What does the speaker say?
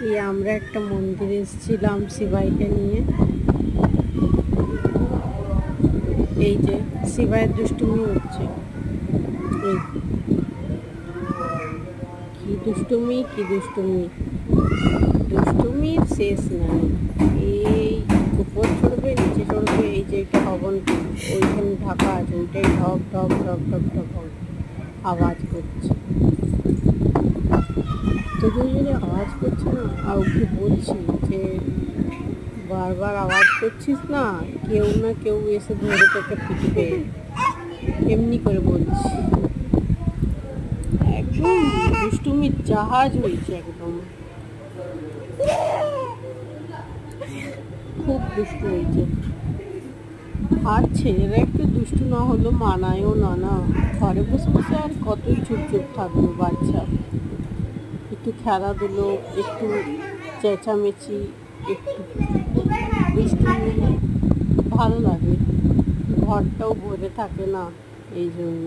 এই আমরা একটা মন্দিরে এসেছিলাম সিবাইকে নিয়ে। এই যে সিবাইয়ের দুষ্টুমি হচ্ছে, এই কি দুষ্টুমি কি দুষ্টুমি, দুষ্টুমির শেষ নাই। এই উপর চড়বে নিচে চড়বে, এই যে এটা হবন ওইখানে ঢাকা আছে, ওইটাই ঢক ঢক ঢক ঢক ঢক আওয়াজ করছে। তো দুজনে আওয়াজ করছে না, আর ওকে বলছি যে বারবার আওয়াজ করছিস না, কেউ না কেউ এসে ধরে তোকে পিটবে, এমনি করে বলছি। একদম দুষ্টুমির জাহাজ হয়েছে, একদম খুব দুষ্টু হয়েছে। আর ছেলেরা একটু দুষ্টু না হলো মানায়ও না, না ঘরে বসে বসে আর কতই চুপ চুপ থাকলো বাচ্চা। একটু খেলাধুলো, একটু চেঁচামেচি, একটু দুষ্টুমি ভালো লাগে, ঘরটাও ভরে থাকে না, এই জন্য।